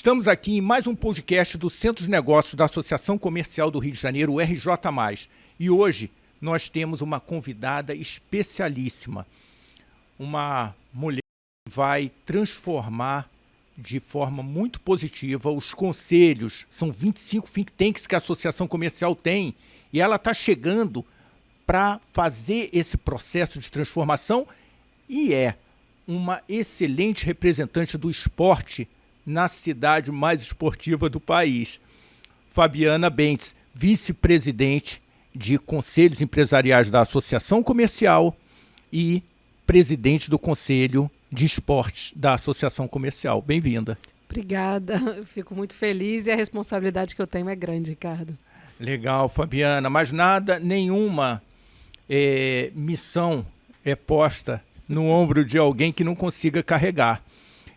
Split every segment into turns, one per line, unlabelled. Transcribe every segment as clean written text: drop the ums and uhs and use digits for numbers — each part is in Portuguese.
Estamos aqui em mais um podcast do Centro de Negócios da Associação Comercial do Rio de Janeiro, o RJ+. E hoje nós temos uma convidada especialíssima, uma mulher que vai transformar de forma muito positiva os conselhos. São 25 think tanks que a Associação Comercial tem e ela está chegando para fazer esse processo de transformação e é uma excelente representante do esporte na cidade mais esportiva do país. Fabiana Bentes, vice-presidente de Conselhos Empresariais da Associação Comercial e presidente do Conselho de Esportes da Associação Comercial. Bem-vinda.
Obrigada, eu fico muito feliz e a responsabilidade que eu tenho é grande, Ricardo.
Legal, Fabiana, mas nenhuma missão é posta no ombro de alguém que não consiga carregar.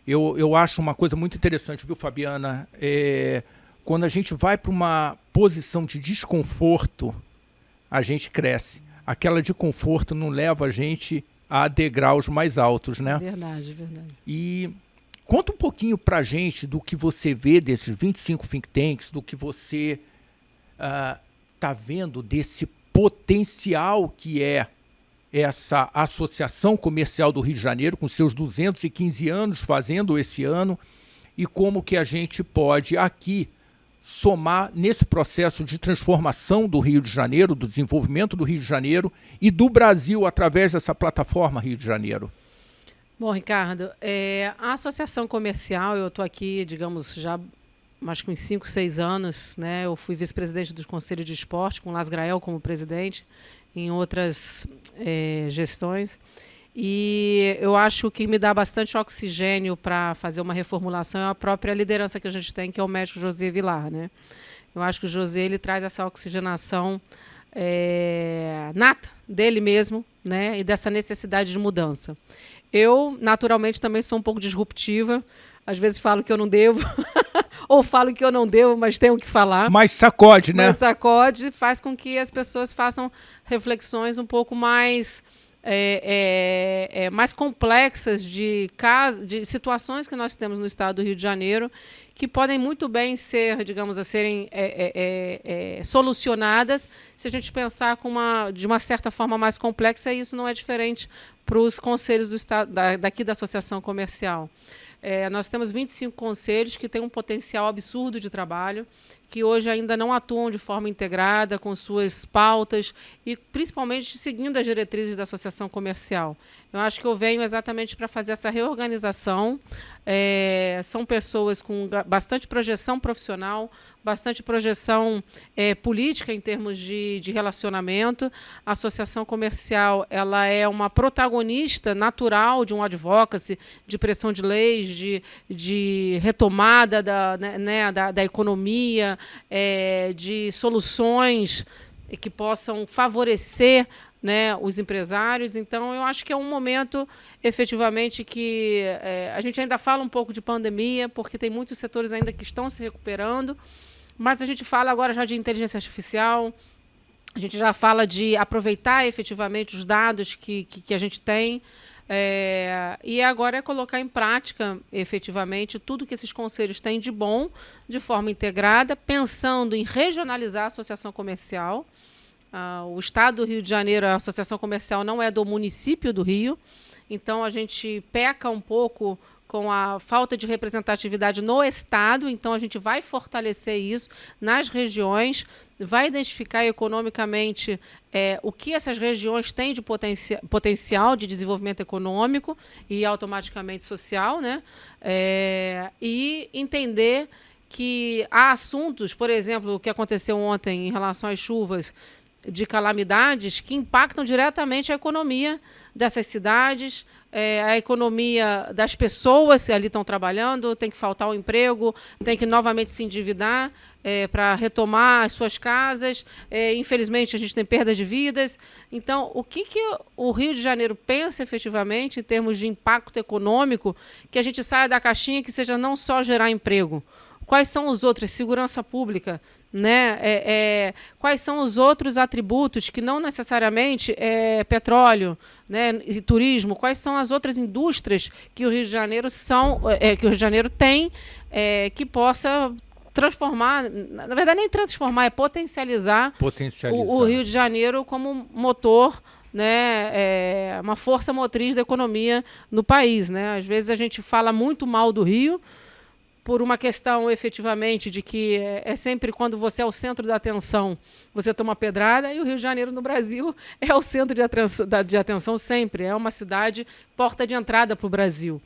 Eu acho uma coisa muito interessante, viu, Fabiana? Quando a gente vai para uma posição de desconforto, a gente cresce. Aquela de conforto não leva a gente a degraus mais altos, né?
Verdade, verdade.
E conta um pouquinho para a gente do que você vê desses 25 think tanks, do que você está vendo desse potencial que é essa Associação Comercial do Rio de Janeiro, com seus 215 anos fazendo esse ano, e como que a gente pode aqui somar nesse processo de transformação do Rio de Janeiro, do desenvolvimento do Rio de Janeiro e do Brasil através dessa plataforma Rio de Janeiro.
Bom, Ricardo, a Associação Comercial, eu estou aqui, digamos, já acho que uns 5, 6 anos, né? Eu fui vice-presidente do Conselho de Esporte, com Las Grael como presidente, em outras gestões. E eu acho que me dá bastante oxigênio para fazer uma reformulação é a própria liderança que a gente tem, que é o médico José Vilar, né? Eu acho que o José ele traz essa oxigenação nata dele mesmo, né? E dessa necessidade de mudança. Eu, naturalmente, também sou um pouco disruptiva. Às vezes falo que eu não devo, ou falo que eu não devo, mas tenho que falar.
Mas sacode, né?
Mas sacode, faz com que as pessoas façam reflexões um pouco mais mais complexas de situações que nós temos no estado do Rio de Janeiro, que podem muito bem ser, digamos, serem solucionadas se a gente pensar de uma certa forma mais complexa, e isso não é diferente para os conselhos do estado, daqui da Associação Comercial. Nós temos 25 conselhos que têm um potencial absurdo de trabalho, que hoje ainda não atuam de forma integrada com suas pautas e principalmente seguindo as diretrizes da Associação Comercial. Eu acho que eu venho exatamente para fazer essa reorganização. São pessoas com bastante projeção profissional, bastante projeção política em termos de relacionamento. A Associação Comercial ela é uma protagonista natural de um advocacy, de pressão de leis, de retomada da economia, de soluções que possam favorecer, né, os empresários. Então, eu acho que é um momento, efetivamente, que a gente ainda fala um pouco de pandemia, porque tem muitos setores ainda que estão se recuperando, mas a gente fala agora já de inteligência artificial, a gente já fala de aproveitar efetivamente os dados que a gente tem, e agora é colocar em prática, efetivamente, tudo que esses conselhos têm de bom, de forma integrada, pensando em regionalizar a associação comercial. O Estado do Rio de Janeiro, a Associação Comercial não é do município do Rio, então a gente peca um pouco com a falta de representatividade no Estado, então a gente vai fortalecer isso nas regiões, vai identificar economicamente o que essas regiões têm de potencial de desenvolvimento econômico e automaticamente social, né? E entender que há assuntos, por exemplo, o que aconteceu ontem em relação às chuvas, de calamidades que impactam diretamente a economia dessas cidades, a economia das pessoas que ali estão trabalhando, tem que faltar o emprego, tem que novamente se endividar para retomar as suas casas. Infelizmente, a gente tem perda de vidas. Então, o que o Rio de Janeiro pensa efetivamente em termos de impacto econômico, que a gente saia da caixinha, que seja não só gerar emprego? Quais são os outros? Segurança pública, né? Quais são os outros atributos que não necessariamente petróleo, né, e turismo? Quais são as outras indústrias que o Rio de Janeiro tem que possa transformar, na verdade nem transformar, é potencializar. O Rio de Janeiro como motor, né, uma força motriz da economia no país, né? Às vezes a gente fala muito mal do Rio por uma questão efetivamente de que é sempre quando você é o centro da atenção, você toma pedrada, e o Rio de Janeiro no Brasil é o centro de atenção sempre, é uma cidade porta de entrada para o Brasil.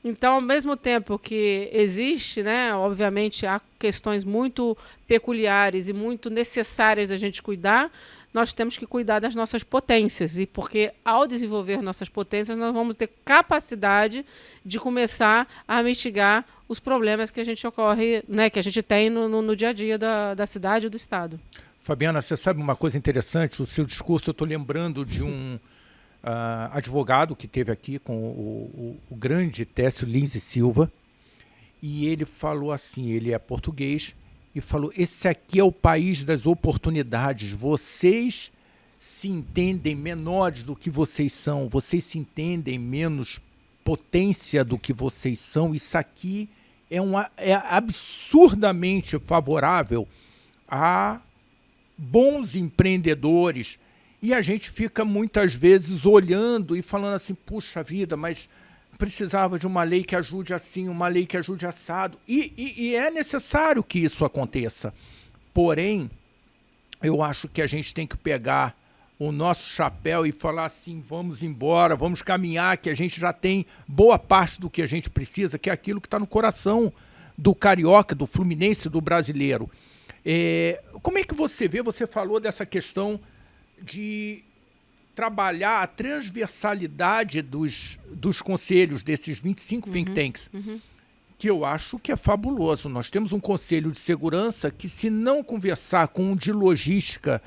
Então, ao mesmo tempo que existe, né, obviamente, há questões muito peculiares e muito necessárias a gente cuidar, nós temos que cuidar das nossas potências, e porque ao desenvolver nossas potências, nós vamos ter capacidade de começar a mitigar os problemas que a gente que a gente tem no dia a dia da cidade e do Estado.
Fabiana, você sabe uma coisa interessante? O seu discurso, eu estou lembrando de um advogado que esteve aqui com o grande Técio Lins e Silva, e ele falou assim, ele é português, e falou, esse aqui é o país das oportunidades, vocês se entendem menores do que vocês são, vocês se entendem menos potência do que vocês são, isso aqui é absurdamente favorável a bons empreendedores, e a gente fica muitas vezes olhando e falando assim, puxa vida, mas precisava de uma lei que ajude assim, uma lei que ajude assado. E é necessário que isso aconteça. Porém, eu acho que a gente tem que pegar o nosso chapéu e falar assim, vamos embora, vamos caminhar, que a gente já tem boa parte do que a gente precisa, que é aquilo que está no coração do carioca, do fluminense, do brasileiro. Como é que você vê, você falou dessa questão de trabalhar a transversalidade dos conselhos, desses 25 think tanks, que eu acho que é fabuloso. Nós temos um conselho de segurança que, se não conversar com um de logística,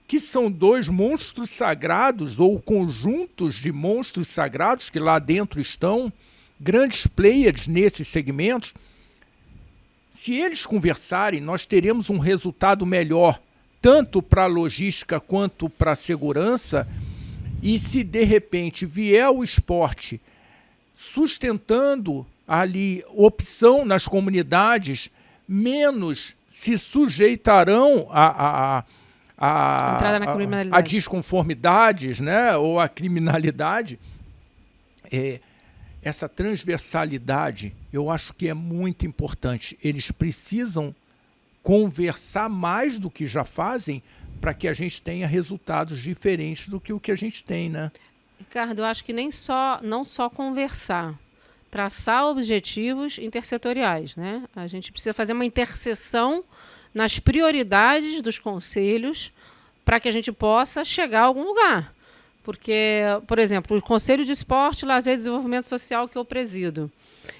que são dois monstros sagrados, ou conjuntos de monstros sagrados que lá dentro estão, grandes players nesses segmentos, se eles conversarem, nós teremos um resultado melhor, tanto para a logística quanto para a segurança. E se de repente vier o esporte sustentando ali opção nas comunidades, menos se sujeitarão a desconformidades, né, ou a criminalidade. Essa transversalidade eu acho que é muito importante. Eles precisam conversar mais do que já fazem, para que a gente tenha resultados diferentes do que o que a gente tem, né?
Ricardo, eu acho que não só conversar, traçar objetivos intersetoriais, né? A gente precisa fazer uma interseção nas prioridades dos conselhos para que a gente possa chegar a algum lugar. Porque, por exemplo, o Conselho de Esporte, Lazer e Desenvolvimento Social que eu presido.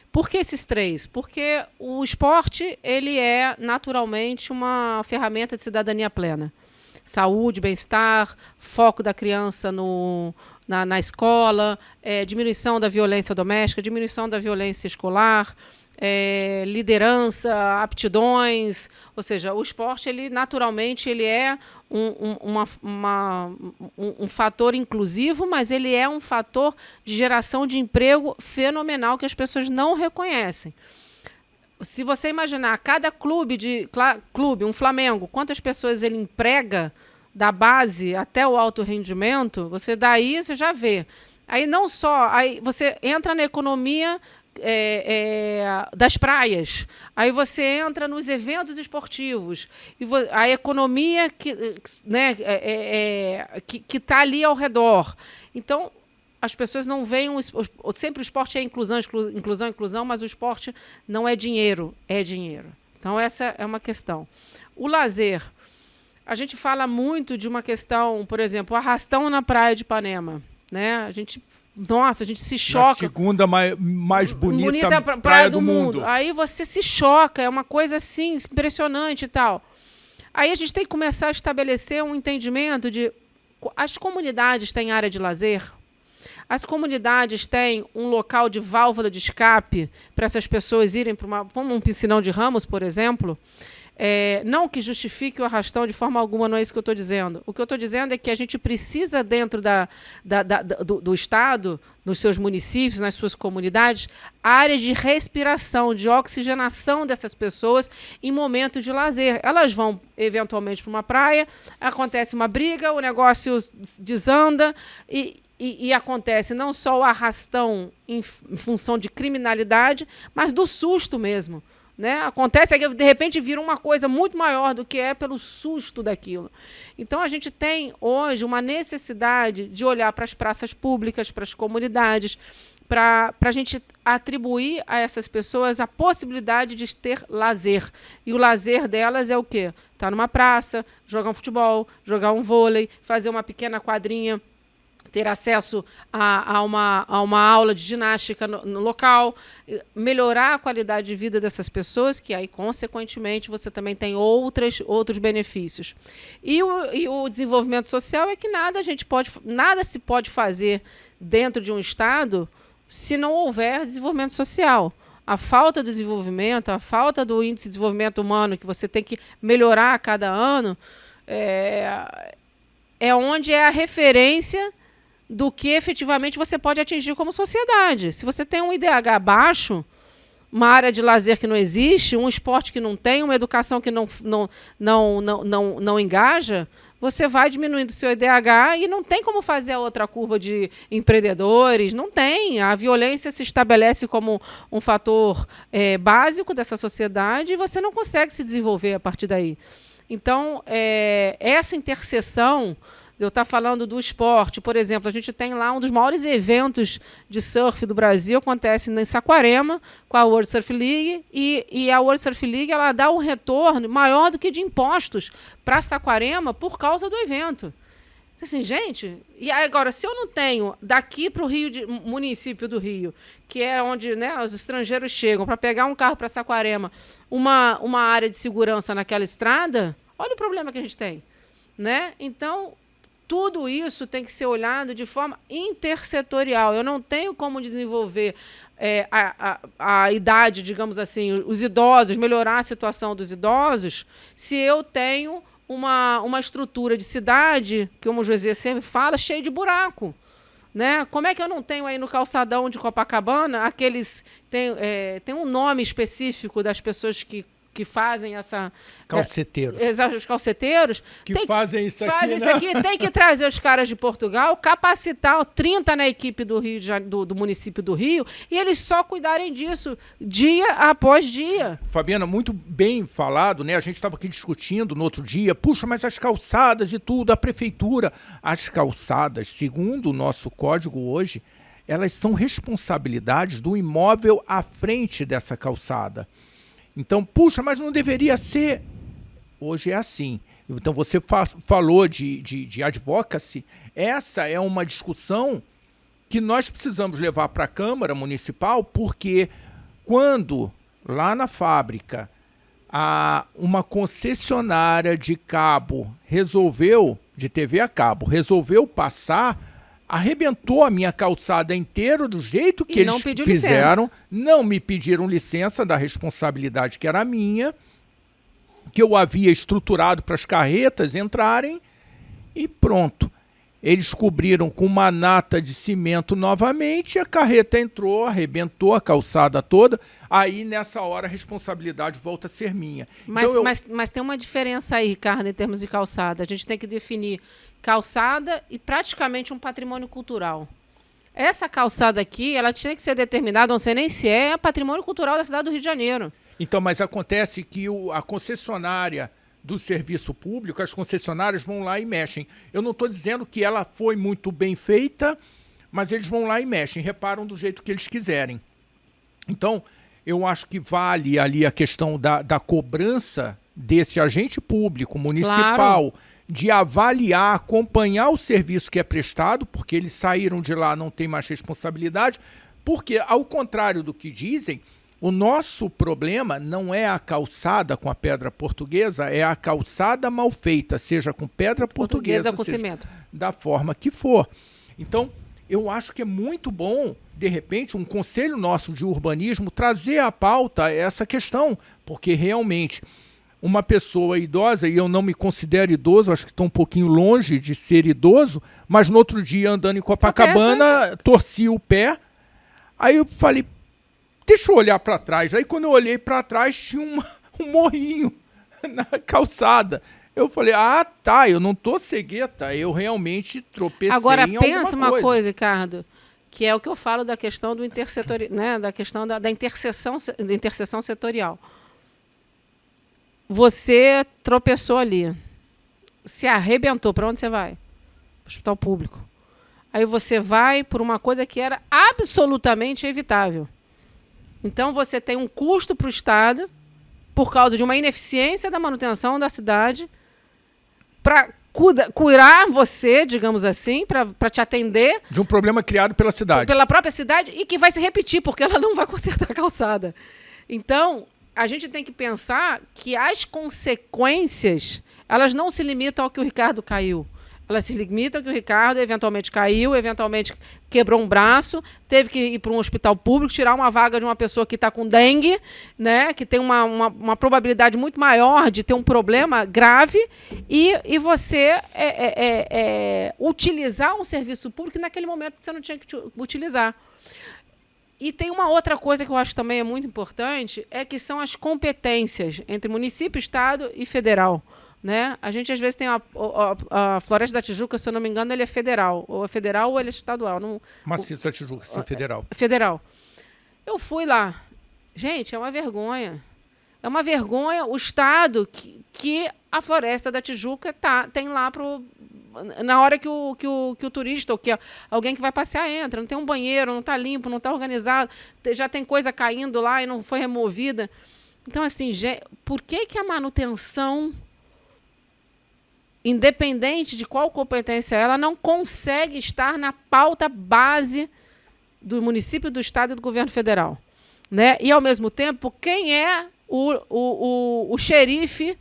Por que esses três? Porque o esporte ele é naturalmente uma ferramenta de cidadania plena. Saúde, bem-estar, foco da criança na escola, diminuição da violência doméstica, diminuição da violência escolar, liderança, aptidões. Ou seja, o esporte, ele naturalmente ele é um fator inclusivo, mas ele é um fator de geração de emprego fenomenal que as pessoas não reconhecem. Se você imaginar cada clube, um Flamengo, quantas pessoas ele emprega da base até o alto rendimento, você já vê. Aí não só, aí você entra na economia das praias, aí você entra nos eventos esportivos, e a economia que está ali ao redor. Então, as pessoas não veem... Sempre o esporte é inclusão, mas o esporte não é dinheiro, é dinheiro. Então, essa é uma questão. O lazer. A gente fala muito de uma questão, por exemplo, o arrastão na praia de Ipanema. Né? A gente se choca.
A segunda mais bonita praia do mundo.
Aí você se choca, é uma coisa assim, impressionante e tal. Aí a gente tem que começar a estabelecer um entendimento de... As comunidades têm área de lazer... As comunidades têm um local de válvula de escape para essas pessoas irem para como um piscinão de Ramos, por exemplo. Não que justifique o arrastão de forma alguma, não é isso que eu estou dizendo. O que eu estou dizendo é que a gente precisa, dentro do Estado, nos seus municípios, nas suas comunidades, áreas de respiração, de oxigenação dessas pessoas em momentos de lazer. Elas vão, eventualmente, para uma praia, acontece uma briga, o negócio desanda e acontece não só o arrastão em função de criminalidade, mas do susto mesmo. Né? Acontece que, de repente, vira uma coisa muito maior do que é pelo susto daquilo. Então, a gente tem, hoje, uma necessidade de olhar para as praças públicas, para as comunidades, para a gente atribuir a essas pessoas a possibilidade de ter lazer. E o lazer delas é o quê? Estar numa praça, jogar um futebol, jogar um vôlei, fazer uma pequena quadrinha, ter acesso a uma aula de ginástica no local, melhorar a qualidade de vida dessas pessoas, que aí, consequentemente, você também tem outros benefícios. E o desenvolvimento social é que nada se pode fazer dentro de um Estado se não houver desenvolvimento social. A falta de desenvolvimento, a falta do índice de desenvolvimento humano, que você tem que melhorar a cada ano, é onde é a referência do que efetivamente você pode atingir como sociedade. Se você tem um IDH baixo, uma área de lazer que não existe, um esporte que não tem, uma educação que não engaja, você vai diminuindo o seu IDH e não tem como fazer a outra curva de empreendedores, não tem. A violência se estabelece como um fator básico dessa sociedade e você não consegue se desenvolver a partir daí. Então, essa interseção. Eu estar falando do esporte, por exemplo, a gente tem lá um dos maiores eventos de surf do Brasil, acontece em Saquarema, com a World Surf League, e a World Surf League ela dá um retorno maior do que de impostos para Saquarema por causa do evento. Assim, gente, e agora, se eu não tenho daqui para o município do Rio, que é onde, né, os estrangeiros chegam, para pegar um carro para Saquarema, uma área de segurança naquela estrada, olha o problema que a gente tem. Né? Então, tudo isso tem que ser olhado de forma intersetorial. Eu não tenho como desenvolver a idade, digamos assim, os idosos, melhorar a situação dos idosos, se eu tenho uma estrutura de cidade, que como o José sempre fala, cheia de buraco. Né? Como é que eu não tenho aí no calçadão de Copacabana tem um nome específico das pessoas que fazem essa...
Calceteiros.
Os calceteiros.
Fazem isso aqui.
Tem que trazer os caras de Portugal, capacitar 30 na equipe do município do Rio, e eles só cuidarem disso dia após dia.
Fabiana, muito bem falado, né? A gente estava aqui discutindo no outro dia, puxa, mas as calçadas e tudo, a prefeitura. As calçadas, segundo o nosso código hoje, elas são responsabilidades do imóvel à frente dessa calçada. Então, puxa, mas não deveria ser. Hoje é assim. Então, você falou de advocacy. Essa é uma discussão que nós precisamos levar para a Câmara Municipal, porque quando, lá na fábrica, uma concessionária de cabo de TV a cabo, resolveu passar, arrebentou a minha calçada inteira do jeito que eles fizeram. Não me pediram licença da responsabilidade que era minha, que eu havia estruturado para as carretas entrarem e pronto. Eles cobriram com uma nata de cimento novamente, a carreta entrou, arrebentou a calçada toda, aí nessa hora a responsabilidade volta a ser minha.
Mas tem uma diferença aí, Ricardo, em termos de calçada. A gente tem que definir calçada e praticamente um patrimônio cultural. Essa calçada aqui, ela tinha que ser determinada, não sei nem se é patrimônio cultural da cidade do Rio de Janeiro.
Então, mas acontece que a concessionária do serviço público, as concessionárias vão lá e mexem. Eu não estou dizendo que ela foi muito bem feita, mas eles vão lá e mexem, reparam do jeito que eles quiserem. Então, eu acho que vale ali a questão da cobrança desse agente público municipal, claro, de avaliar, acompanhar o serviço que é prestado, porque eles saíram de lá, não tem mais responsabilidade, porque, ao contrário do que dizem, o nosso problema não é a calçada com a pedra portuguesa, é a calçada mal feita, seja com pedra portuguesa
com
seja
cimento,
da forma que for. Então, eu acho que é muito bom, de repente, um conselho nosso de urbanismo trazer à pauta essa questão, porque realmente uma pessoa idosa, e eu não me considero idoso, acho que estou um pouquinho longe de ser idoso, mas no outro dia, andando em Copacabana, torci o pé, aí eu falei, deixa eu olhar para trás. Aí quando eu olhei para trás, tinha um morrinho na calçada. Eu falei, tá, eu não tô cegueta, eu realmente tropecei em alguma coisa.
Agora, pensa uma coisa, Ricardo, que é o que eu falo da questão do né, da questão da interseção setorial. Você tropeçou ali, se arrebentou, para onde você vai? Hospital público. Aí você vai por uma coisa que era absolutamente evitável. Então, você tem um custo para o Estado, por causa de uma ineficiência da manutenção da cidade, para curar você, digamos assim, para te atender.
De um problema criado pela cidade.
Pela própria cidade, e que vai se repetir, porque ela não vai consertar a calçada. Então, a gente tem que pensar que as consequências, elas não se limitam ao que o Ricardo caiu. Elas se limitam ao que o Ricardo eventualmente caiu, eventualmente quebrou um braço, teve que ir para um hospital público, tirar uma vaga de uma pessoa que está com dengue, né, que tem uma probabilidade muito maior de ter um problema grave, e você utilizar um serviço público naquele momento que você não tinha que utilizar. E tem uma outra coisa que eu acho também é muito importante, é que são as competências entre município, estado e federal. Né? A gente, às vezes, tem a Floresta da Tijuca, se eu não me engano, ele é federal. Ou é federal ou ele é estadual. Não,
Maciço da Tijuca, sim, federal.
Federal. Eu fui lá. Gente, é uma vergonha. É uma vergonha o estado que a Floresta da Tijuca tem lá na hora que o turista ou que alguém que vai passear entra. Não tem um banheiro, não está limpo, não está organizado, já tem coisa caindo lá e não foi removida. Então, assim, por que a manutenção, independente de qual competência ela não consegue estar na pauta base do município, do estado e do governo federal, né? E, ao mesmo tempo, quem é o xerife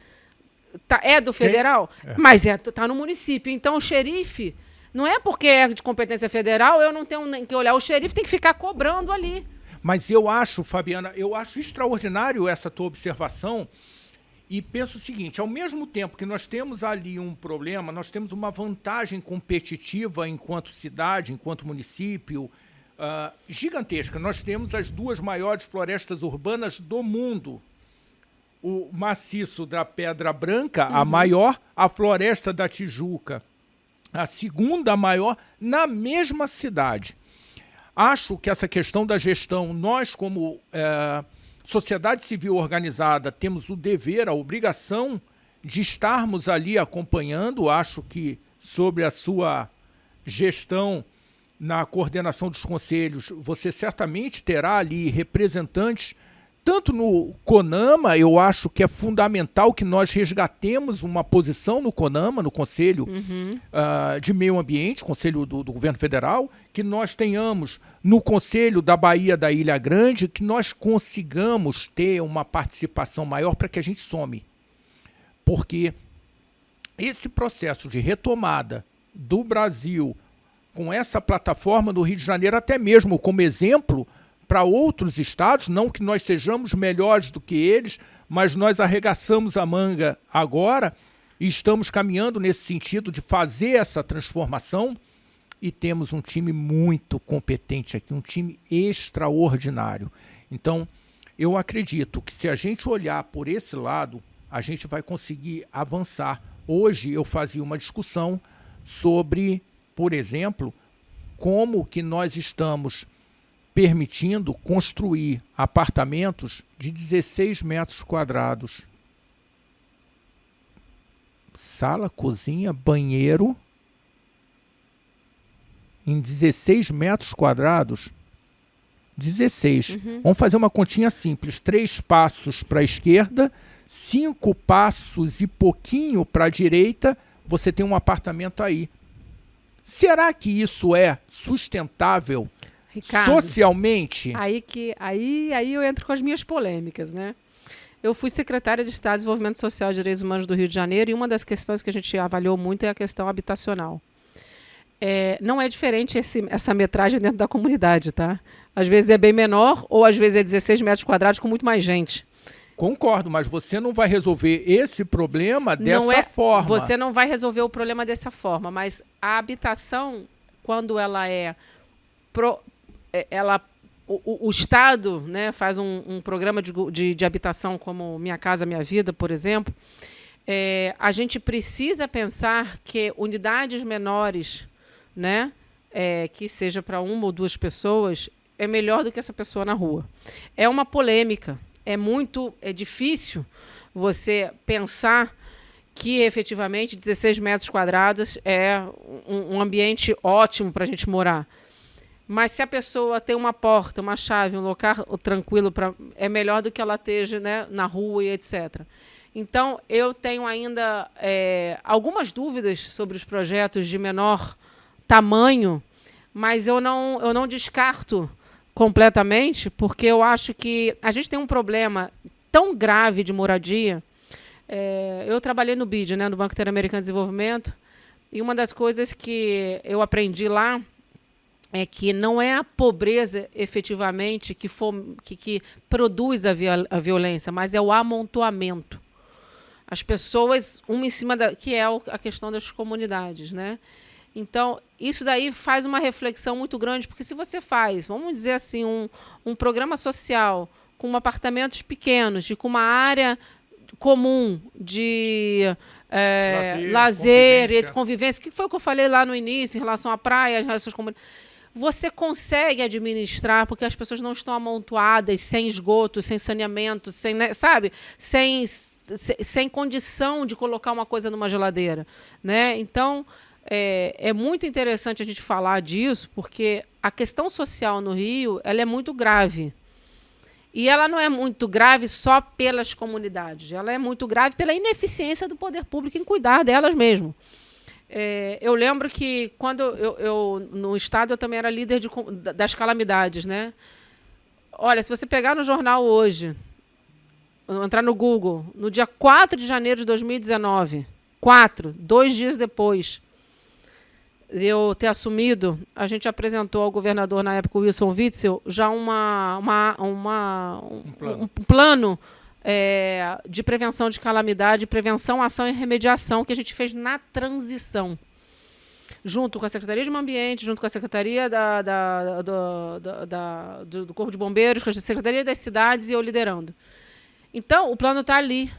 é do federal, mas está no município. Então, o xerife, não é porque é de competência federal, eu não tenho nem que olhar. O xerife tem que ficar cobrando ali.
Mas eu acho, Fabiana, extraordinário essa tua observação. E penso o seguinte, ao mesmo tempo que nós temos ali um problema, nós temos uma vantagem competitiva enquanto cidade, enquanto município, gigantesca. Nós temos as duas maiores florestas urbanas do mundo. O maciço da Pedra Branca, a maior, a Floresta da Tijuca, a segunda maior, na mesma cidade. Acho que essa questão da gestão, nós como sociedade civil organizada, temos o dever, a obrigação de estarmos ali acompanhando. Acho que sobre a sua gestão na coordenação dos conselhos, você certamente terá ali representantes, tanto no CONAMA. Eu acho que é fundamental que nós resgatemos uma posição no CONAMA, no Conselho de Meio Ambiente, Conselho do Governo Federal, que nós tenhamos no Conselho da Bahia da Ilha Grande, que nós consigamos ter uma participação maior para que a gente some. Porque esse processo de retomada do Brasil com essa plataforma do Rio de Janeiro, até mesmo como exemplo para outros estados, não que nós sejamos melhores do que eles, mas nós arregaçamos a manga agora e estamos caminhando nesse sentido de fazer essa transformação, e temos um time muito competente aqui, um time extraordinário. Então, eu acredito que se a gente olhar por esse lado, a gente vai conseguir avançar. Hoje eu fazia uma discussão sobre, por exemplo, como que nós estamos permitindo construir apartamentos de 16 metros quadrados. Sala, cozinha, banheiro, em 16 metros quadrados. 16. Vamos fazer uma continha simples. 3 passos para a esquerda, 5 passos e pouquinho para a direita, você tem um apartamento aí. Será que isso é sustentável, Ricardo, socialmente?
Aí eu entro com as minhas polêmicas, né? Eu fui secretária de Estado de Desenvolvimento Social e Direitos Humanos do Rio de Janeiro, e uma das questões que a gente avaliou muito é a questão habitacional. não é diferente essa metragem dentro da comunidade, tá? Às vezes é bem menor, ou às vezes é 16 metros quadrados com muito mais gente.
Concordo, mas você não vai resolver esse problema dessa forma.
Você não vai resolver o problema dessa forma, mas a habitação, quando ela o Estado, né, faz um programa de habitação como Minha Casa Minha Vida, por exemplo, a gente precisa pensar que unidades menores, né, que seja para 1 ou 2 pessoas, é melhor do que essa pessoa na rua. É uma polêmica. É difícil você pensar que, efetivamente, 16 metros quadrados é um ambiente ótimo para a gente morar. Mas se a pessoa tem uma porta, uma chave, um local tranquilo, é melhor do que ela esteja, né, na rua e etc. Então, eu tenho ainda algumas dúvidas sobre os projetos de menor tamanho, mas eu não descarto completamente, porque eu acho que a gente tem um problema tão grave de moradia. Eu trabalhei no BID, né, no Banco Interamericano de Desenvolvimento, e uma das coisas que eu aprendi lá é que não é a pobreza efetivamente que produz a violência, mas é o amontoamento. As pessoas, uma em cima que é a questão das comunidades, né? Então, isso daí faz uma reflexão muito grande, porque se você faz, vamos dizer assim, um programa social com apartamentos pequenos, com uma área comum de lazer e de convivência, que foi o que eu falei lá no início, em relação à praia, as relações comunitárias, você consegue administrar, porque as pessoas não estão amontoadas, sem esgoto, sem saneamento, sem, né, sabe? Sem condição de colocar uma coisa numa geladeira, né? Então, é muito interessante a gente falar disso, porque a questão social no Rio ela é muito grave. E ela não é muito grave só pelas comunidades, ela é muito grave pela ineficiência do poder público em cuidar delas mesmo. Eu lembro que, quando eu no Estado, eu também era líder das calamidades, né? Olha, se você pegar no jornal hoje, entrar no Google, no dia 4 de janeiro de 2019, 2 dias depois de eu ter assumido, a gente apresentou ao governador, na época, Wilson Witzel, já um plano de prevenção de calamidade, prevenção, ação e remediação, que a gente fez na transição, junto com a Secretaria de Meio Ambiente, junto com a Secretaria do Corpo de Bombeiros, com a Secretaria das Cidades, e eu liderando. Então, o plano está ali.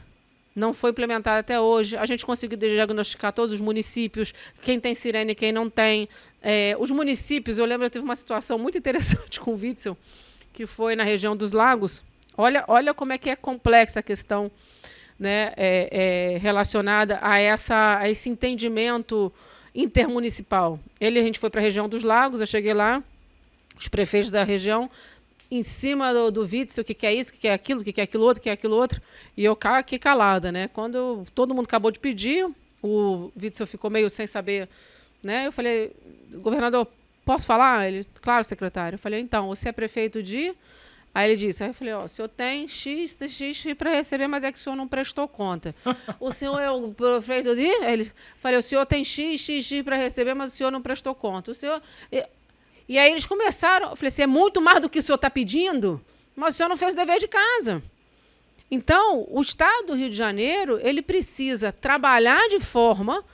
Não foi implementado até hoje. A gente conseguiu diagnosticar todos os municípios, quem tem sirene e quem não tem. Os municípios, eu lembro, eu tive uma situação muito interessante com o Witzel, que foi na região dos Lagos. Olha como é que é complexa a questão, né, relacionada a esse entendimento intermunicipal. A gente foi para a região dos Lagos, eu cheguei lá, os prefeitos da região, em cima do Witzel, o que é isso, o que é aquilo, o que é aquilo outro, o que é aquilo outro, e eu aqui calada, né? Quando todo mundo acabou de pedir, o Witzel ficou meio sem saber, né? Eu falei, governador, posso falar? Ele, claro, secretário. Eu falei, então, você é prefeito de... Aí ele disse, aí eu falei, o senhor tem X para receber, mas é que o senhor não prestou conta. O senhor é o prefeito de... Ele falei, o senhor tem X para receber, mas o senhor não prestou conta. O senhor... E aí eles começaram, eu falei assim, é muito mais do que o senhor está pedindo, mas o senhor não fez o dever de casa. Então, o Estado do Rio de Janeiro, ele precisa trabalhar de forma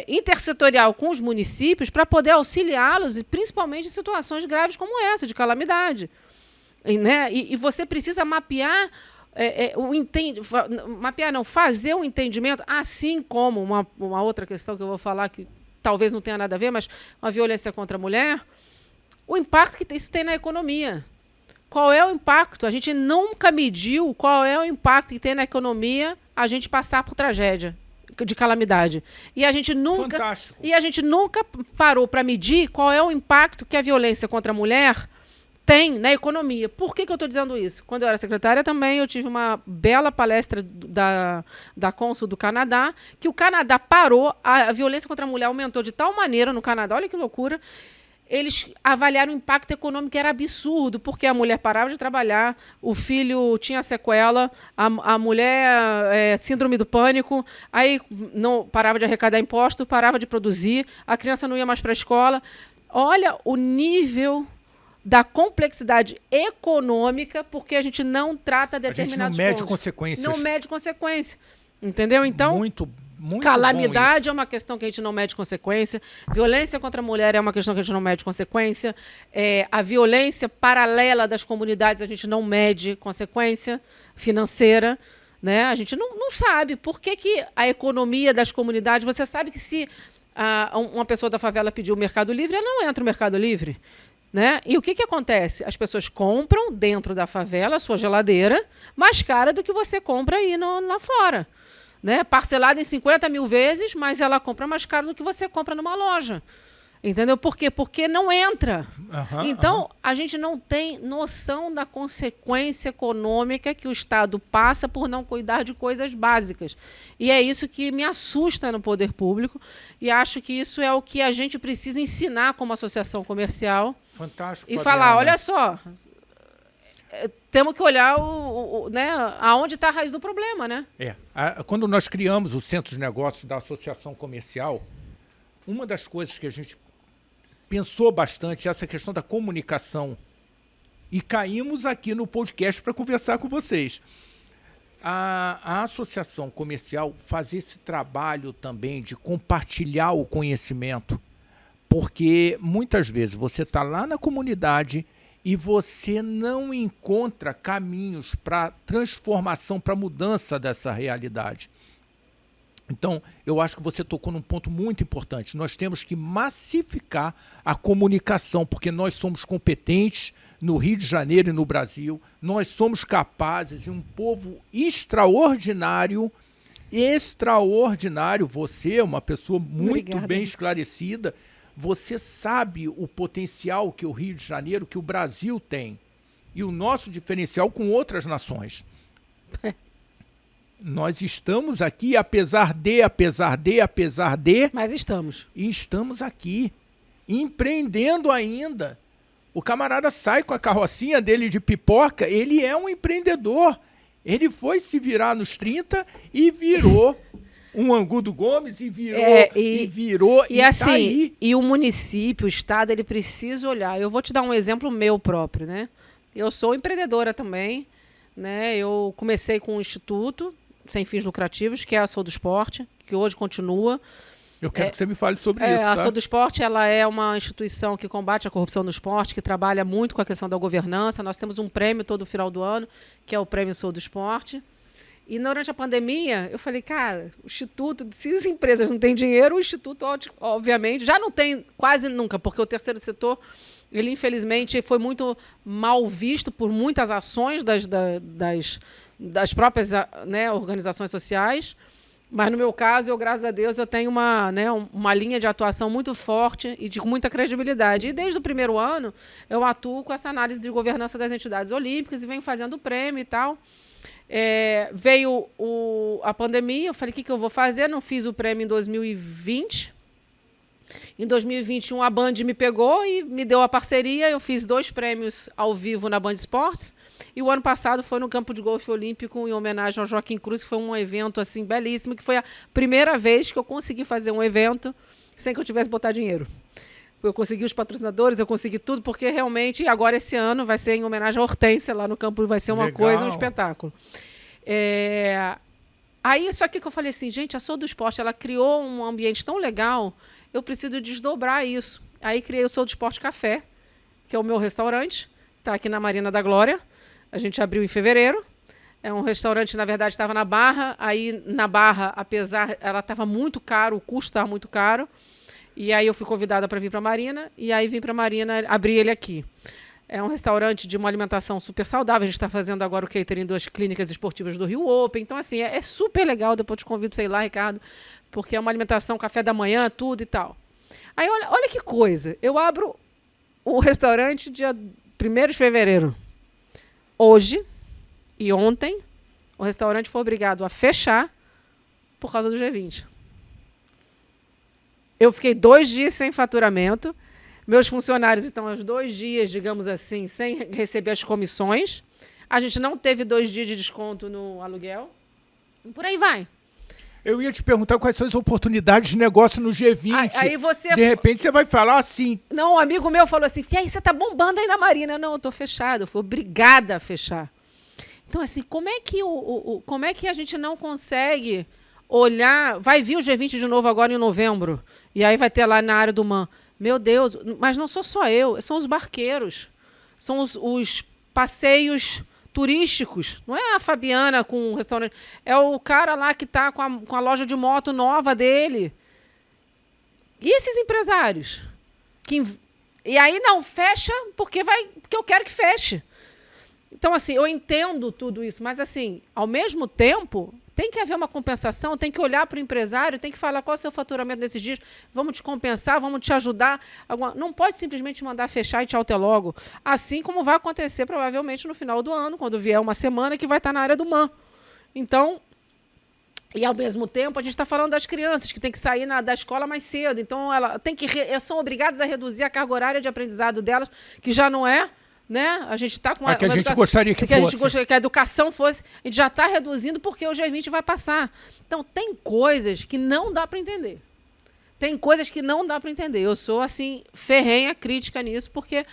intersetorial com os municípios para poder auxiliá-los, principalmente em situações graves como essa, de calamidade. Né? E você precisa mapear, fazer um entendimento, assim como uma outra questão que eu vou falar, que talvez não tenha nada a ver, mas a violência contra a mulher, o impacto que isso tem na economia. Qual é o impacto? A gente nunca mediu qual é o impacto que tem na economia a gente passar por tragédia, de calamidade. E a gente nunca parou para medir qual é o impacto que a violência contra a mulher tem na economia. Por que eu estou dizendo isso? Quando eu era secretária também, eu tive uma bela palestra da cônsul do Canadá, que o Canadá parou, a violência contra a mulher aumentou de tal maneira no Canadá, olha que loucura, eles avaliaram o impacto econômico, que era absurdo, porque a mulher parava de trabalhar, o filho tinha sequela, a mulher, síndrome do pânico, aí não parava de arrecadar imposto, parava de produzir, a criança não ia mais para a escola. Olha o nível da complexidade econômica, porque a gente não trata determinados pontos.
A gente não mede consequências.
Não mede consequência. Entendeu? Então,
muito
calamidade é uma questão que a gente não mede consequência. Violência contra a mulher é uma questão que a gente não mede consequência. A violência paralela das comunidades a gente não mede consequência financeira. Né? A gente não sabe por que a economia das comunidades... Você sabe que se uma pessoa da favela pedir o Mercado Livre, ela não entra no Mercado Livre. Né? E o que acontece? As pessoas compram dentro da favela a sua geladeira mais cara do que você compra aí lá fora. Né? Parcelada em 50 mil vezes, mas ela compra mais caro do que você compra numa loja. Entendeu? Por quê? Porque não entra. Então, a gente não tem noção da consequência econômica que o Estado passa por não cuidar de coisas básicas. E é isso que me assusta no poder público, e acho que isso é o que a gente precisa ensinar como associação comercial.
Fantástico,
e
Fabiana.
Falar, olha só, temos que olhar né, aonde está a raiz do problema. Né?
Quando nós criamos o Centro de Negócios da Associação Comercial, uma das coisas que a gente pensou bastante essa questão da comunicação, e caímos aqui no podcast para conversar com vocês. A associação comercial faz esse trabalho também de compartilhar o conhecimento, porque muitas vezes você está lá na comunidade e você não encontra caminhos para transformação, para mudança dessa realidade. Então, eu acho que você tocou num ponto muito importante. Nós temos que massificar a comunicação, porque nós somos competentes no Rio de Janeiro e no Brasil. Nós somos capazes, e um povo extraordinário. Você é uma pessoa muito bem esclarecida. Você sabe o potencial que o Rio de Janeiro, que o Brasil tem. E o nosso diferencial com outras nações. Nós estamos aqui, apesar de...
Mas estamos.
E estamos aqui, empreendendo ainda. O camarada sai com a carrocinha dele de pipoca, ele é um empreendedor. Ele foi se virar nos 30 e virou um Angu do Gomes, e virou,
e assim, tá aí. E o município, o Estado, ele precisa olhar. Eu vou te dar um exemplo meu próprio, né? Eu sou empreendedora também, né? Eu comecei com um instituto sem fins lucrativos, que é a Sou do Esporte, que hoje continua.
Eu quero que você me fale sobre isso.
A Sou do Esporte, ela é uma instituição que combate a corrupção no esporte, que trabalha muito com a questão da governança. Nós temos um prêmio todo final do ano, que é o Prêmio Sou do Esporte. E durante a pandemia, eu falei, cara, o Instituto, se as empresas não têm dinheiro, o Instituto, obviamente, já não tem quase nunca, porque o terceiro setor, ele infelizmente foi muito mal visto por muitas ações das próprias, né, organizações sociais. Mas no meu caso, graças a Deus, eu tenho uma linha de atuação muito forte e de muita credibilidade. E desde o primeiro ano, eu atuo com essa análise de governança das entidades olímpicas e venho fazendo o prêmio e tal. Veio a pandemia, eu falei, o que eu vou fazer? Não fiz o prêmio em 2020. Em 2021, a Band me pegou e me deu a parceria. Eu fiz 2 prêmios ao vivo na Band Esportes. E o ano passado foi no Campo de Golfe Olímpico, em homenagem ao Joaquim Cruz, que foi um evento assim, belíssimo, que foi a primeira vez que eu consegui fazer um evento sem que eu tivesse que botar dinheiro. Eu consegui os patrocinadores, eu consegui tudo, porque realmente, agora esse ano, vai ser em homenagem à Hortência, lá no campo, vai ser uma
Legal.
coisa, um espetáculo. Aí, só que eu falei assim, gente, a Sou do Esporte, ela criou um ambiente tão legal, eu preciso desdobrar isso. Aí criei o Sou do Esporte Café, que é o meu restaurante, está aqui na Marina da Glória. A gente abriu em fevereiro. É um restaurante, na verdade, estava na Barra. Aí, na Barra, ela estava muito caro, o custo estava muito caro. E aí eu fui convidada para vir para a Marina. E aí vim para a Marina, abri ele aqui. É um restaurante de uma alimentação super saudável. A gente está fazendo agora o catering das clínicas esportivas do Rio Open. Então, assim, é super legal. Depois te convido para ir lá, Ricardo, porque é uma alimentação, café da manhã, tudo e tal. Aí, olha que coisa. Eu abro o restaurante dia 1º de fevereiro. Hoje e ontem, o restaurante foi obrigado a fechar por causa do G20. Eu fiquei 2 dias sem faturamento. Meus funcionários estão há 2 dias, digamos assim, sem receber as comissões. A gente não teve 2 dias de desconto no aluguel. E por aí vai.
Eu ia te perguntar quais são as oportunidades de negócio no G20.
Aí você...
De repente você vai falar assim.
Não, um amigo meu falou assim, e aí, você tá bombando aí na Marina? Não, eu estou fechado, eu fui obrigada a fechar. Então, assim, como é que a gente não consegue olhar... Vai vir o G20 de novo agora em novembro, e aí vai ter lá na área do MAN. Meu Deus, mas não sou só eu, são os barqueiros, são os passeios turísticos. Não é a Fabiana com o restaurante, é o cara lá que está com a loja de moto nova dele. E esses empresários? E aí não fecha porque eu quero que feche. Então, assim, eu entendo tudo isso, mas, assim, ao mesmo tempo, tem que haver uma compensação, tem que olhar para o empresário, tem que falar qual é o seu faturamento nesses dias, vamos te compensar, vamos te ajudar. Não pode simplesmente mandar fechar e tchau até logo. Assim como vai acontecer, provavelmente, no final do ano, quando vier uma semana que vai estar na área do MAN. Então, e, ao mesmo tempo, a gente está falando das crianças, que tem que sair da escola mais cedo. Então, elas são obrigadas a reduzir a carga horária de aprendizado delas, que já não é... Né? A gente está com
que a gente gostaria que fosse.
A gente gostaria que a educação fosse. A gente já está reduzindo porque o G20 vai passar. Então, tem coisas que não dá para entender. Tem coisas que não dá para entender. Eu sou, assim, ferrenha crítica nisso, porque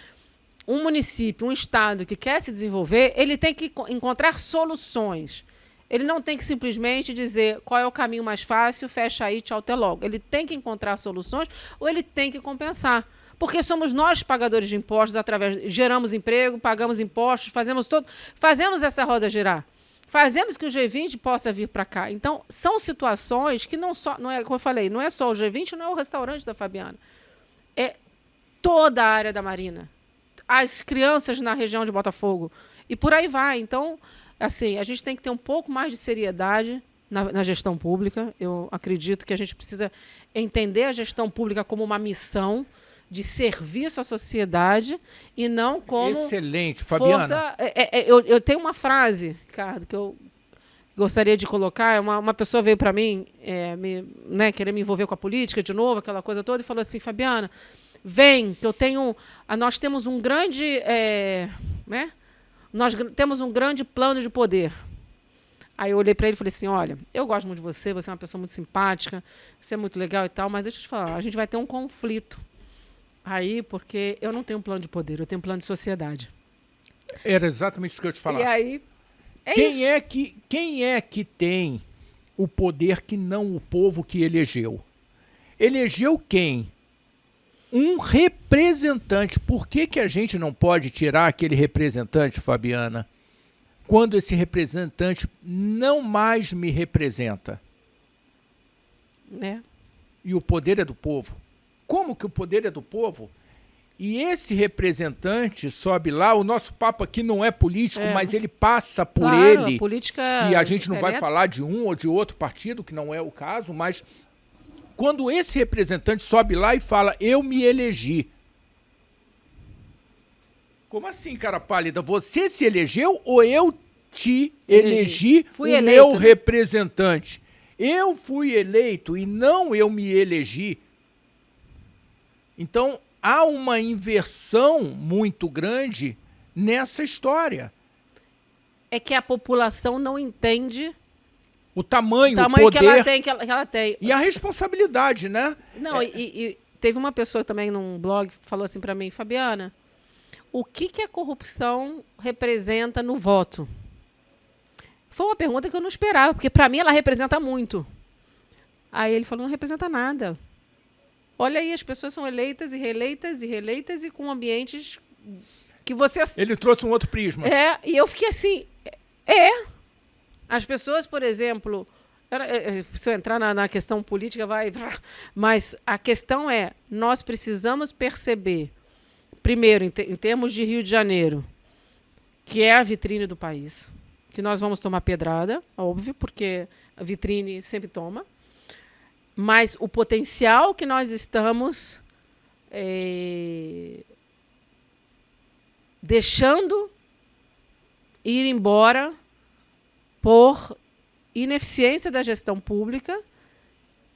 um município, um estado que quer se desenvolver, ele tem que encontrar soluções. Ele não tem que simplesmente dizer qual é o caminho mais fácil, fecha aí, tchau, até logo. Ele tem que encontrar soluções ou ele tem que compensar. Porque somos nós pagadores de impostos, geramos emprego, pagamos impostos, fazemos essa roda girar. Fazemos que o G20 possa vir para cá. Então, são situações que não é, como eu falei, não é só o G20, não é o restaurante da Fabiana. É toda a área da Marina. As crianças na região de Botafogo. E por aí vai. Então, assim, a gente tem que ter um pouco mais de seriedade na gestão pública. Eu acredito que a gente precisa entender a gestão pública como uma missão de serviço à sociedade e não como...
Excelente, Fabiana.
Eu tenho uma frase, Ricardo, que eu gostaria de colocar. Uma pessoa veio para mim, querer me envolver com a política de novo, aquela coisa toda, e falou assim, Fabiana, vem, que nós temos um grande... Nós temos um grande plano de poder. Aí eu olhei para ele e falei assim, olha, eu gosto muito de você é uma pessoa muito simpática, você é muito legal e tal, mas deixa eu te falar, a gente vai ter um conflito aí, porque eu não tenho um plano de poder, eu tenho um plano de sociedade.
Era exatamente isso que eu ia te falar.
E aí,
quem é que tem o poder que não o povo que elegeu? Elegeu quem? Um representante. Por que a gente não pode tirar aquele representante, Fabiana, quando esse representante não mais me representa? E o poder é do povo. Como que o poder é do povo? E esse representante sobe lá, o nosso papo aqui não é político, mas ele passa por ele.
A política
e a gente não vai falar de um ou de outro partido, que não é o caso, mas quando esse representante sobe lá e fala, eu me elegi. Como assim, cara pálida? Você se elegeu ou eu te elegi
Fui
o
eleito,
meu representante? Eu fui eleito e não eu me elegi. Então, há uma inversão muito grande nessa história.
É que a população não entende
o tamanho, o
que
poder
ela tem.
E a responsabilidade, né?
Não, e teve uma pessoa também num blog que falou assim para mim, Fabiana, o que a corrupção representa no voto? Foi uma pergunta que eu não esperava, porque para mim ela representa muito. Aí ele falou, não representa nada. Olha aí, as pessoas são eleitas e reeleitas e reeleitas e com ambientes que você...
Ele trouxe um outro prisma.
E eu fiquei assim... As pessoas, por exemplo... Se eu entrar na questão política, vai... Mas a questão é, nós precisamos perceber, primeiro, em termos de Rio de Janeiro, que é a vitrine do país, que nós vamos tomar pedrada, óbvio, porque a vitrine sempre toma, mas o potencial que nós estamos deixando ir embora por ineficiência da gestão pública,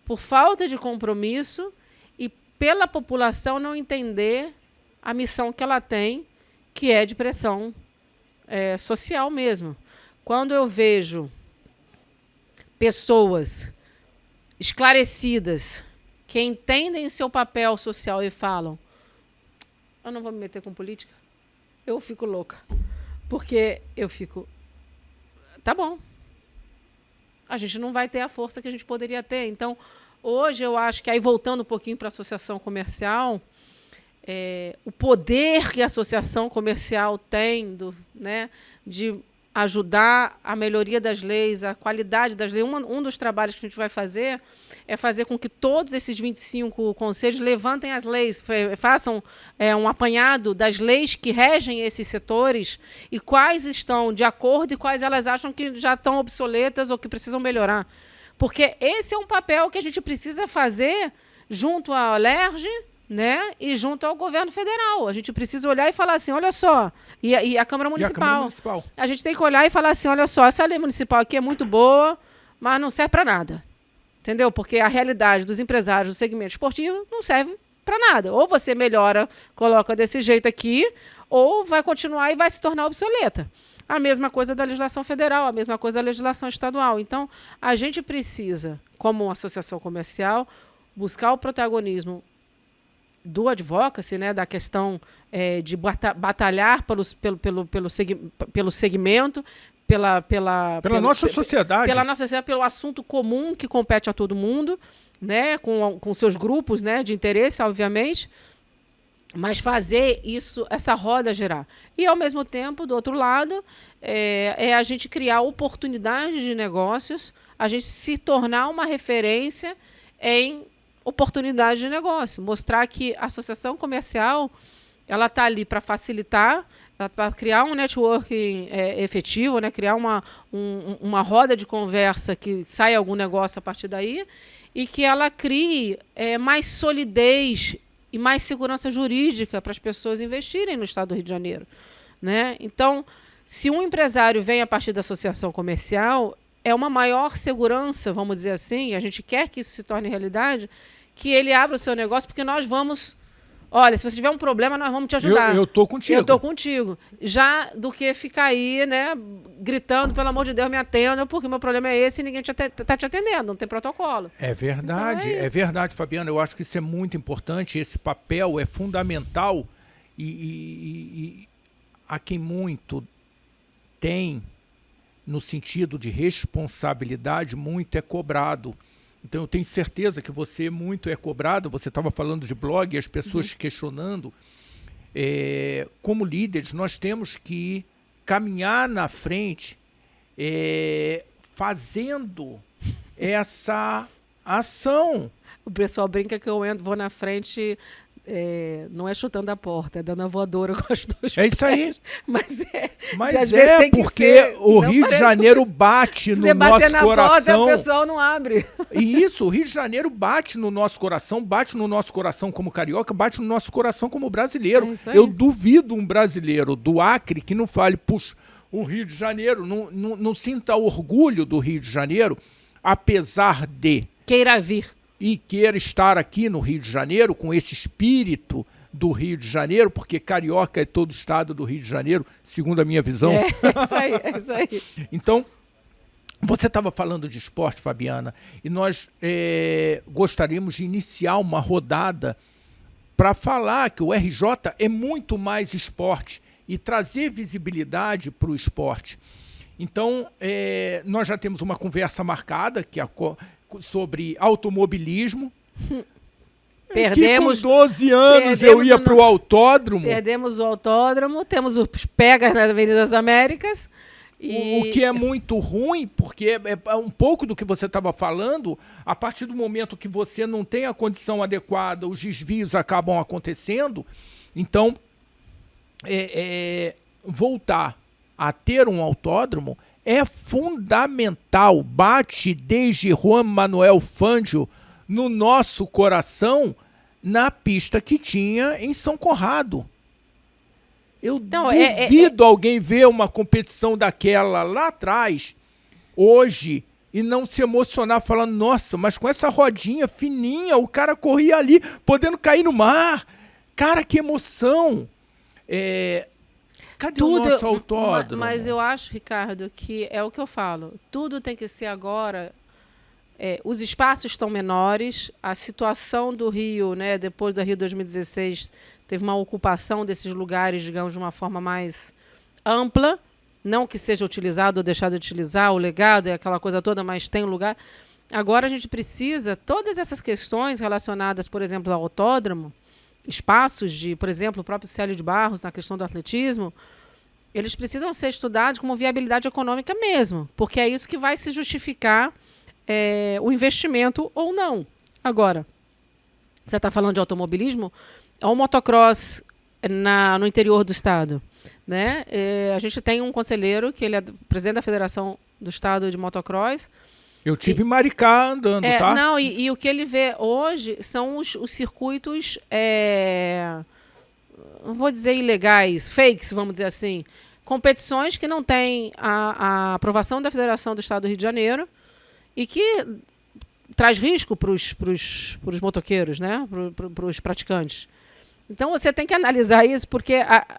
por falta de compromisso e pela população não entender a missão que ela tem, que é de pressão social mesmo. Quando eu vejo pessoas esclarecidas, que entendem seu papel social e falam: eu não vou me meter com política, eu fico louca. Porque eu fico, tá bom, a gente não vai ter a força que a gente poderia ter. Então, hoje eu acho que, aí voltando um pouquinho para a associação comercial, o poder que a associação comercial tem de ajudar a melhoria das leis, a qualidade das leis. Um dos trabalhos que a gente vai fazer é fazer com que todos esses 25 conselhos levantem as leis, façam um apanhado das leis que regem esses setores e quais estão de acordo e quais elas acham que já estão obsoletas ou que precisam melhorar. Porque esse é um papel que a gente precisa fazer junto à LERJ, e junto ao governo federal. A gente precisa olhar e falar assim, olha só, e a Câmara Municipal. A gente tem que olhar e falar assim, olha só, essa lei municipal aqui é muito boa, mas não serve para nada. Entendeu? Porque a realidade dos empresários do segmento esportivo não serve para nada. Ou você melhora, coloca desse jeito aqui, ou vai continuar e vai se tornar obsoleta. A mesma coisa da legislação federal, a mesma coisa da legislação estadual. Então, a gente precisa, como associação comercial, buscar o protagonismo do advocacy, da questão de batalhar pelo segmento, pela
nossa sociedade.
Pela nossa sociedade, pelo assunto comum que compete a todo mundo, com seus grupos de interesse, obviamente, mas fazer essa roda girar. E, ao mesmo tempo, do outro lado, a gente criar oportunidades de negócios, a gente se tornar uma referência em oportunidade de negócio, mostrar que a associação comercial ela está ali para facilitar, para criar um networking efetivo, criar uma roda de conversa que saia algum negócio a partir daí e que ela crie mais solidez e mais segurança jurídica para as pessoas investirem no estado do Rio de Janeiro. Então, se um empresário vem a partir da associação comercial, é uma maior segurança, vamos dizer assim, e a gente quer que isso se torne realidade, que ele abra o seu negócio, porque nós vamos... Olha, se você tiver um problema, nós vamos te ajudar.
Eu estou contigo.
Eu estou contigo. Já do que ficar aí, gritando, pelo amor de Deus, me atenda, porque meu problema é esse e ninguém está te atendendo, não tem protocolo.
É verdade,
então
é verdade, Fabiana. Eu acho que isso é muito importante, esse papel é fundamental e a quem muito tem, no sentido de responsabilidade, muito é cobrado. Então eu tenho certeza que você muito é cobrado, você estava falando de blog, as pessoas questionando. Como líderes, nós temos que caminhar na frente fazendo essa ação.
O pessoal brinca que eu vou na frente... não é chutando a porta, é dando a voadora com as duas pés.
Isso aí.
Mas
às vezes tem porque o Rio de Janeiro bate no nosso coração.
Porta, o pessoal não abre.
E isso, o Rio de Janeiro bate no nosso coração como carioca, bate no nosso coração como brasileiro. Eu duvido um brasileiro do Acre que não fale, puxa, o Rio de Janeiro, não sinta orgulho do Rio de Janeiro, apesar de...
Queira vir.
E queira estar aqui no Rio de Janeiro com esse espírito do Rio de Janeiro, porque carioca é todo o estado do Rio de Janeiro, segundo a minha visão.
É isso aí.
Então, você estava falando de esporte, Fabiana, e nós gostaríamos de iniciar uma rodada para falar que o RJ é muito mais esporte e trazer visibilidade para o esporte. Então, nós já temos uma conversa marcada, que sobre automobilismo.
Perdemos,
que com 12 anos eu ia para o autódromo.
Perdemos o autódromo, temos os pegas na Avenida das Américas.
O que é muito ruim, porque é um pouco do que você estava falando, a partir do momento que você não tem a condição adequada, os desvios acabam acontecendo. Então, voltar a ter um autódromo é fundamental, bate desde Juan Manuel Fangio no nosso coração, na pista que tinha em São Conrado. Eu duvido alguém ver uma competição daquela lá atrás, hoje, e não se emocionar falando, nossa, mas com essa rodinha fininha, o cara corria ali, podendo cair no mar. Cara, que emoção! Cadê o nosso autódromo?
Mas eu acho, Ricardo, que é o que eu falo. Tudo tem que ser agora. Os espaços estão menores. A situação do Rio, né, depois do Rio 2016, teve uma ocupação desses lugares, digamos, de uma forma mais ampla. Não que seja utilizado ou deixado de utilizar, o legado e aquela coisa toda, mas tem um lugar. Agora a gente precisa, todas essas questões relacionadas, por exemplo, ao autódromo, espaços de, por exemplo, o próprio Célio de Barros, na questão do atletismo, eles precisam ser estudados como viabilidade econômica mesmo, porque é isso que vai se justificar o investimento ou não. Agora, você está falando de automobilismo, é um motocross no interior do estado. Né? A gente tem um conselheiro, que ele é presidente da Federação do Estado de Motocross.
Eu tive em Maricá andando, tá?
Não, e o que ele vê hoje são os circuitos, não vou dizer ilegais, fakes, vamos dizer assim. Competições que não têm a aprovação da Federação do Estado do Rio de Janeiro e que traz risco para os motoqueiros, né? Para os praticantes. Então, você tem que analisar isso, porque,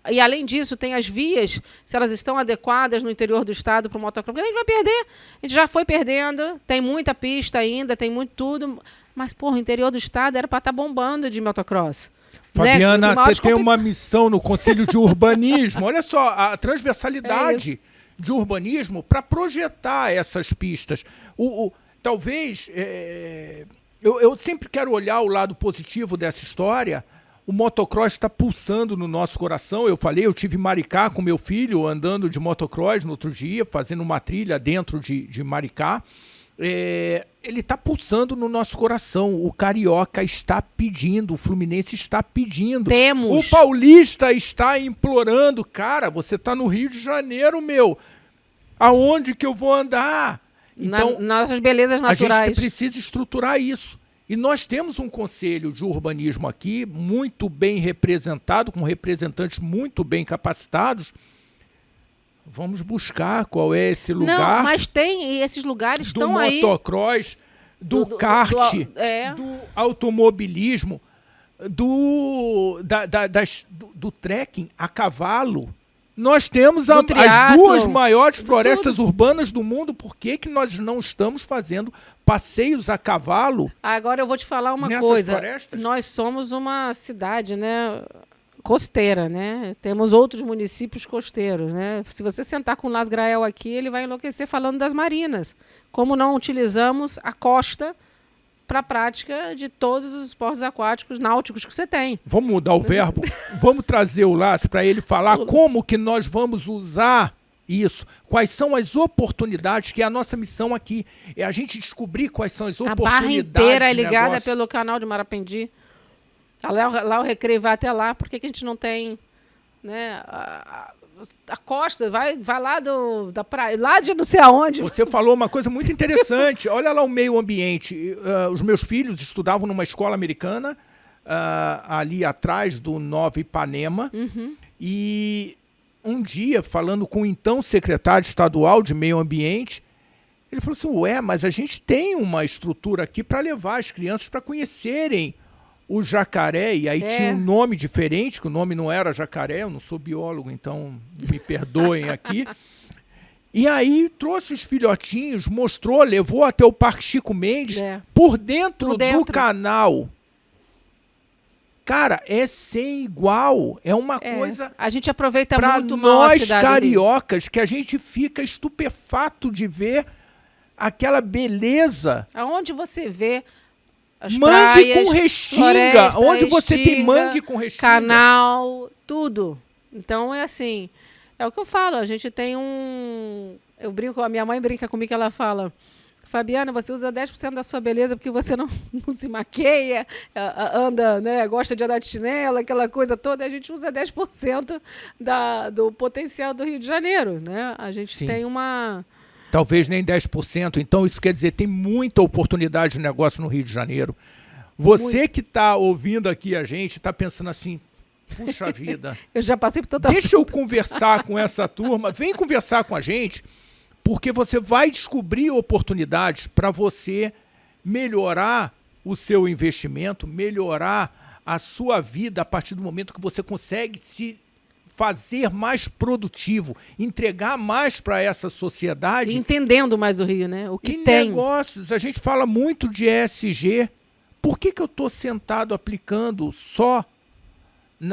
e além disso, tem as vias, se elas estão adequadas no interior do estado para o motocross. A gente vai perder, a gente já foi perdendo, tem muita pista ainda, tem muito tudo, mas, porra, o interior do estado era para estar bombando de motocross.
Fabiana, né? Você tem uma missão no Conselho de Urbanismo, olha só, a transversalidade de urbanismo para projetar essas pistas. Talvez, eu sempre quero olhar o lado positivo dessa história. O motocross está pulsando no nosso coração. Eu falei, eu tive em Maricá com meu filho, andando de motocross no outro dia, fazendo uma trilha dentro de Maricá. Ele está pulsando no nosso coração. O Carioca está pedindo, o Fluminense está pedindo.
Temos.
O Paulista está implorando. Cara, você está no Rio de Janeiro, meu. Aonde que eu vou andar? Então,
nossas belezas naturais.
A gente precisa estruturar isso. E nós temos um conselho de urbanismo aqui, muito bem representado, com representantes muito bem capacitados. Vamos buscar qual é esse lugar.
Não, mas tem, e esses lugares estão aí.
Do motocross, do kart, do automobilismo, do trekking a cavalo. Nós temos as duas maiores florestas urbanas do mundo. Por que nós não estamos fazendo passeios a cavalo?
Agora eu vou te falar uma coisa. Florestas? Nós somos uma cidade, né, costeira, né? Temos outros municípios costeiros, né? Se você sentar com o Las Grael aqui, ele vai enlouquecer falando das marinas. Como não utilizamos a costa para a prática de todos os esportes aquáticos náuticos que você tem.
Vamos mudar o verbo? Vamos trazer o Lácio para ele falar como que nós vamos usar isso. Quais são as oportunidades, que é a nossa missão aqui. É a gente descobrir quais são as oportunidades.
A barra inteira é ligada pelo canal de Marapendi. Lá o Recreio vai até lá. Por que a gente não tem, né, a costa? Vai lá da praia, lá de não sei aonde.
Você falou uma coisa muito interessante. Olha lá o meio ambiente. Os meus filhos estudavam numa escola americana, ali atrás do Nova Ipanema.
Uhum.
E um dia, falando com o então secretário estadual de meio ambiente, ele falou assim, mas a gente tem uma estrutura aqui para levar as crianças para conhecerem o jacaré, e aí tinha um nome diferente, que o nome não era jacaré, eu não sou biólogo, então me perdoem aqui. E aí trouxe os filhotinhos, mostrou, levou até o Parque Chico Mendes, por dentro do canal. Cara, é sem igual, é uma coisa...
A gente aproveita muito
mal a cidade. Para nós cariocas, que a gente fica estupefato de ver aquela beleza.
Aonde você vê...
Mangue com restinga, onde você tem mangue com restinga.
Canal, tudo. Então, é assim, é o que eu falo, a gente tem eu brinco, a minha mãe brinca comigo, ela fala, Fabiana, você usa 10% da sua beleza porque você não se maqueia, anda, né, gosta de andar de chinelo, aquela coisa toda, a gente usa 10% do potencial do Rio de Janeiro, né? A gente tem uma...
Talvez nem 10%. Então, isso quer dizer, tem muita oportunidade de negócio no Rio de Janeiro. Você que está ouvindo aqui a gente, está pensando assim, puxa vida.
Eu já passei por toda
Deixa eu conversar com essa turma. Vem conversar com a gente, Porque você vai descobrir oportunidades para você melhorar o seu investimento, melhorar a sua vida a partir do momento que você consegue se fazer mais produtivo, entregar mais para essa sociedade.
Entendendo mais o Rio, né? O que
em
tem.
Negócios, a gente fala muito de ESG. Por que eu estou sentado aplicando só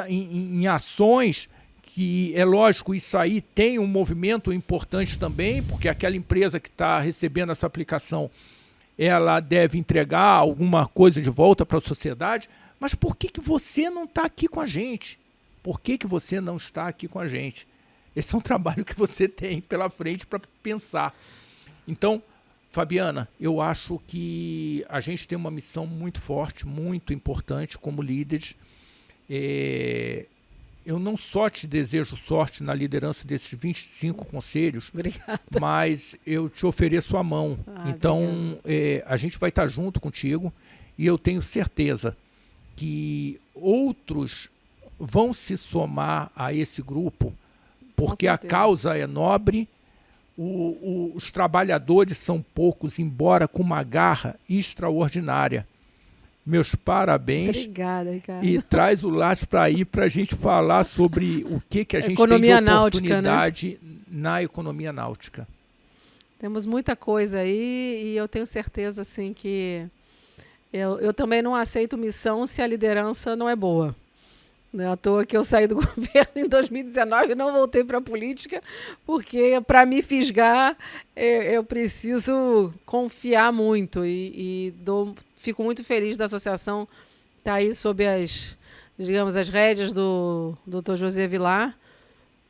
em ações que, é lógico, isso aí tem um movimento importante também, porque aquela empresa que está recebendo essa aplicação, ela deve entregar alguma coisa de volta para a sociedade, mas por que você não está aqui com a gente? Por que você não está aqui com a gente? Esse é um trabalho que você tem pela frente para pensar. Então, Fabiana, eu acho que a gente tem uma missão muito forte, muito importante como líderes. Eu não só te desejo sorte na liderança desses 25 conselhos,
Obrigada.
mas eu te ofereço a mão. Então, a gente vai estar junto contigo e eu tenho certeza que outros vão se somar a esse grupo, porque a causa é nobre, os trabalhadores são poucos, embora com uma garra extraordinária. Meus parabéns.
Obrigada, Ricardo.
E traz o Lácio para ir para a gente falar sobre o que a gente
economia
tem de
oportunidade
náutica, né? Na economia náutica.
Temos muita coisa aí e eu tenho certeza assim, que eu também não aceito missão se a liderança não é boa. Não é à toa que eu saí do governo em 2019 e não voltei para a política, porque para me fisgar eu preciso confiar muito fico muito feliz da associação estar aí sob as rédeas do Dr. José Vilar,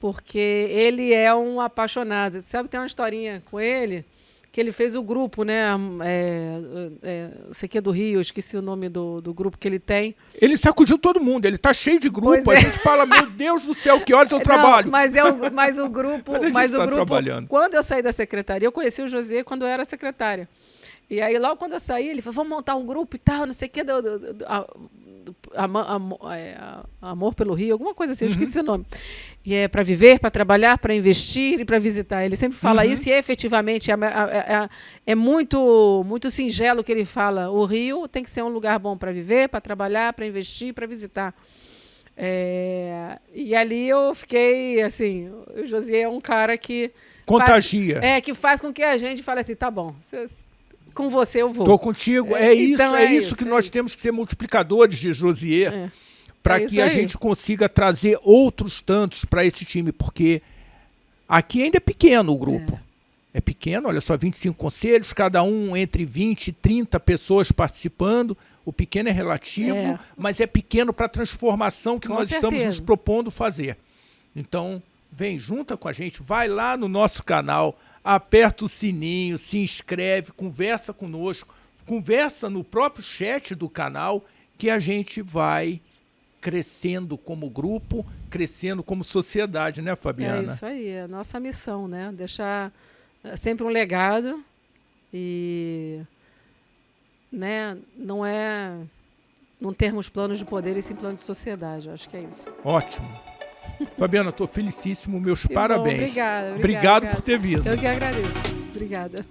porque ele é um apaixonado. Sabe, tem uma historinha com ele, que ele fez o grupo, né? Isso aqui é do Rio, eu esqueci o nome do grupo que ele tem.
Ele sacudiu todo mundo, ele está cheio de grupo. A gente fala, meu Deus do céu, que horas eu trabalho?
Mas o grupo.
Mas o grupo, trabalhando.
Quando eu saí da secretaria, eu conheci o José quando eu era secretária. E aí, logo quando eu saí, ele falou, vamos montar um grupo e tal, não sei o que, Amor pelo Rio, alguma coisa assim, eu esqueci o nome. E é para viver, para trabalhar, para investir e para visitar. Ele sempre fala isso e efetivamente é muito, muito singelo o que ele fala. O Rio tem que ser um lugar bom para viver, para trabalhar, para investir, para visitar. E ali eu fiquei, assim, o José é um cara que...
Contagia.
Que faz com que a gente fale assim, tá bom, com você eu vou.
Estou contigo. Então isso que nós temos que ser multiplicadores de Josier, para que a gente consiga trazer outros tantos para esse time, porque aqui ainda é pequeno o grupo. É pequeno, olha só, 25 conselhos, cada um entre 20 e 30 pessoas participando. O pequeno é relativo, mas é pequeno para a transformação que nós estamos nos propondo fazer. Então, vem, junta com a gente, vai lá no nosso canal, aperta o sininho, se inscreve, conversa conosco, conversa no próprio chat do canal, que a gente vai crescendo como grupo, crescendo como sociedade, né, Fabiana?
É isso aí, é a nossa missão, né? Deixar sempre um legado e, né, não termos planos de poder e sim planos de sociedade, acho que é isso.
Ótimo. Fabiana, estou felicíssimo, meus parabéns.
Bom, obrigada.
Obrigado por ter vindo.
Eu que agradeço. Obrigada.